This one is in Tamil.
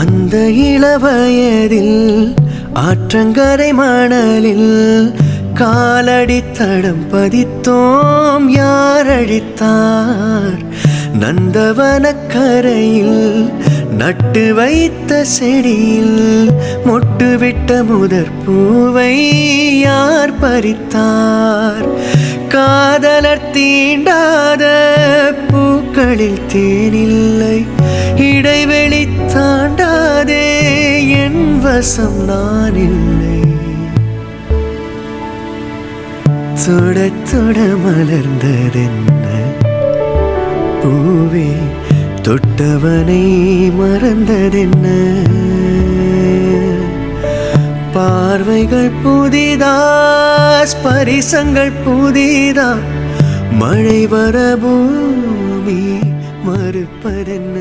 அந்த இளவயதில் ஆற்றங்கரை மணலில் காலடி தடம் பதித்தோம். யார் அழித்தார்? நந்தவனக்கரையில் நட்டு வைத்த செடியில் மொட்டுவிட்ட முதற் பூவை யார் பறித்தார்? காதலர் தீண்டாத பூக்களில் தேனில்லை, இடைவெளி தாண்டாதே என் வசம் நான் இல்லை. சுட சுட மலர்ந்ததென்ன பூவே, தொட்டவனை மறந்ததென்ன? பார்வைகள் புதிதா, ஸ்பரிசங்கள் புதிதா, மழை வர பூமி மறுப்பதென்ன?